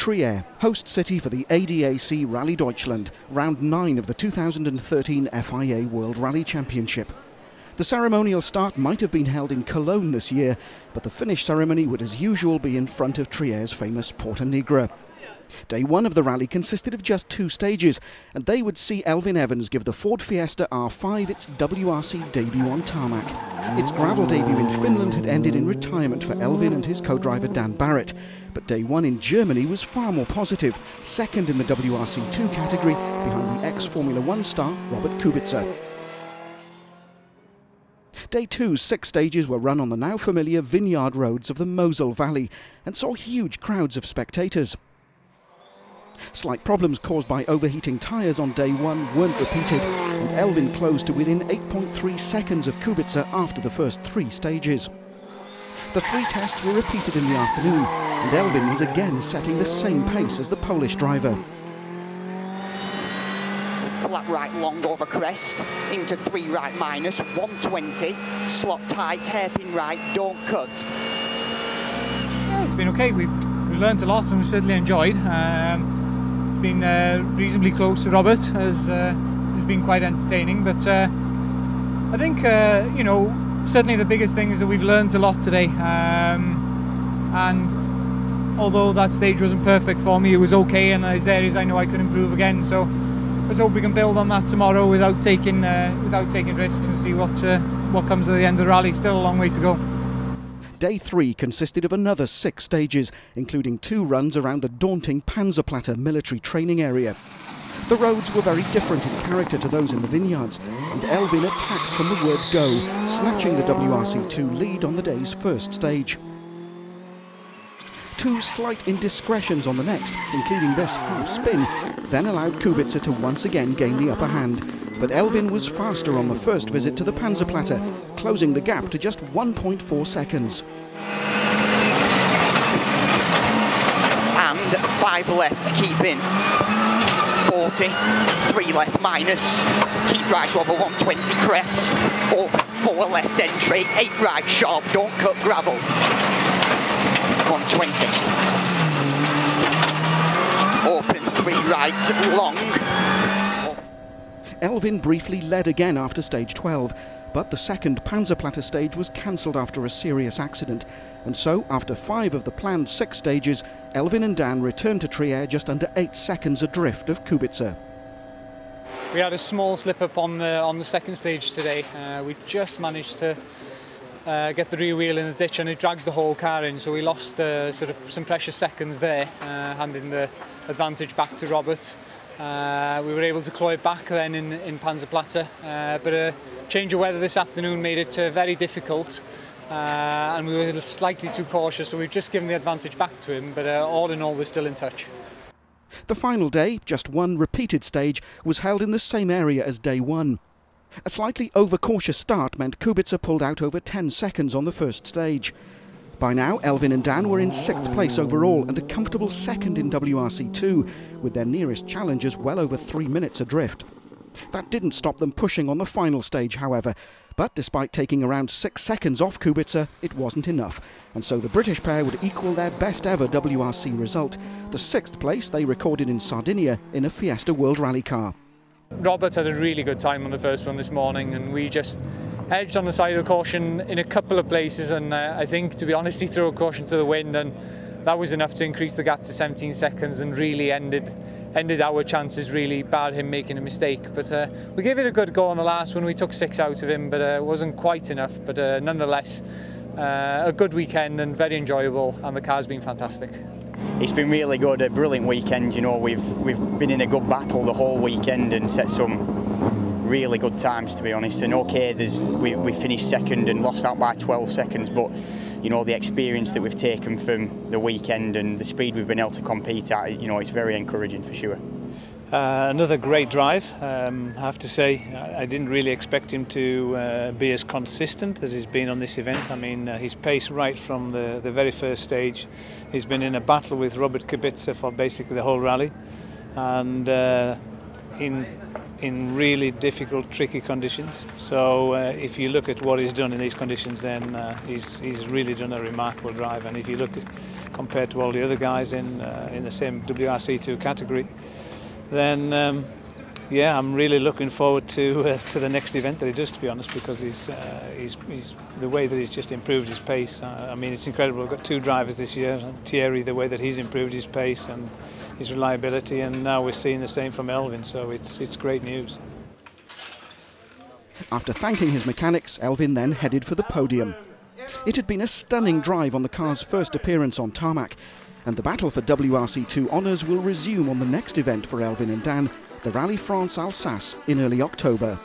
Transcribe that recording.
Trier, host city for the ADAC Rallye Deutschland, round 9 of the 2013 FIA World Rally Championship. The ceremonial start might have been held in Cologne this year, but the finish ceremony would as usual be in front of Trier's famous Porta Nigra. Day one of the rally consisted of just 2 stages, and they would see Elfyn Evans give the Ford Fiesta R5 its WRC debut on tarmac. Its gravel debut in Finland had ended in retirement for Elfyn and his co-driver Dan Barritt, but day one in Germany was far more positive, second in the WRC2 category behind the ex-Formula 1 star Robert Kubica. Day two's 6 stages were run on the now familiar vineyard roads of the Mosel Valley and saw huge crowds of spectators. Slight problems caused by overheating tyres on day one weren't repeated, and Elfyn closed to within 8.3 seconds of Kubica after the first 3 stages. The 3 tests were repeated in the afternoon, and Elfyn was again setting the same pace as the Polish driver. Flat right long over crest, into 3 right minus, 120, slot tight, hairpin right, don't cut. Yeah, it's been okay. We've learned a lot and we've certainly enjoyed. Been reasonably close to Robert, has been quite entertaining, but I think you know, certainly the biggest thing is that we've learned a lot today, and although that stage wasn't perfect for me, it was okay, and there's areas I know I could improve again, so let's hope we can build on that tomorrow without taking risks and see what comes at the end of the rally. Still a long way to go. Day 3 consisted of another 6 stages, including 2 runs around the daunting Panzerplatte military training area. The roads were very different in character to those in the vineyards, and Elfyn attacked from the word go, snatching the WRC2 lead on the day's first stage. 2 slight indiscretions on the next, including this half spin, then allowed Kubica to once again gain the upper hand. But Elfyn was faster on the first visit to the Panzerplatte, closing the gap to just 1.4 seconds. And 5 left, keep in. 40, 3 left minus, keep right over 120 crest, open 4 left entry, 8 right sharp, don't cut gravel. 120. Open 3 right long. Elfyn briefly led again after stage 12, but the second Panzerplatte stage was cancelled after a serious accident, and so after 5 of the planned 6 stages, Elfyn and Dan returned to Trier just under 8 seconds adrift of Kubica. We had a small slip up on the second stage today. We just managed to get the rear wheel in the ditch and it dragged the whole car in, so we lost sort of some precious seconds there, handing the advantage back to Robert. We were able to claw it back then in Panzerplatte, but a change of weather this afternoon made it very difficult, and we were slightly too cautious, so we've just given the advantage back to him, but all in all we're still in touch. The final day, just 1 repeated stage, was held in the same area as day 1. A slightly overcautious start meant Kubica pulled out over 10 seconds on the first stage. By now, Elfyn and Dan were in 6th place overall and a comfortable 2nd in WRC2, with their nearest challengers well over 3 minutes adrift. That didn't stop them pushing on the final stage, however, but despite taking around 6 seconds off Kubica, it wasn't enough, and so the British pair would equal their best ever WRC result, the 6th place they recorded in Sardinia in a Fiesta World Rally car. Robert had a really good time on the first one this morning, and we just edged on the side of caution in a couple of places, and I think, to be honest, he threw a caution to the wind, and that was enough to increase the gap to 17 seconds and really ended our chances, really, bar him making a mistake. But we gave it a good go on the last one. We took 6 out of him, but it wasn't quite enough. But nonetheless, a good weekend and very enjoyable, and the car's been fantastic. It's been really good, a brilliant weekend. You know, we've been in a good battle the whole weekend and set some really good times, to be honest. And okay, we finished 2nd and lost out by 12 seconds, but you know, the experience that we've taken from the weekend and the speed we've been able to compete at, you know, it's very encouraging for sure. Another great drive, I have to say. I didn't really expect him to be as consistent as he's been on this event. I mean, his pace right from the very first stage. He's been in a battle with Robert Kubica for basically the whole rally, and in in really difficult, tricky conditions. So if you look at what he's done in these conditions, then he's really done a remarkable drive. And if you look at compared to all the other guys in the same WRC2 category, then yeah, I'm really looking forward to the next event that he does, to be honest, because he's the way that he's just improved his pace. I mean, it's incredible. We've got two drivers this year. Thierry, the way that he's improved his pace and his reliability, and now we're seeing the same from Elfyn. So it's great news. After thanking his mechanics, Elfyn then headed for the podium. It had been a stunning drive on the car's first appearance on tarmac, and the battle for WRC2 honours will resume on the next event for Elfyn and Dan, the Rallye France Alsace, in early October.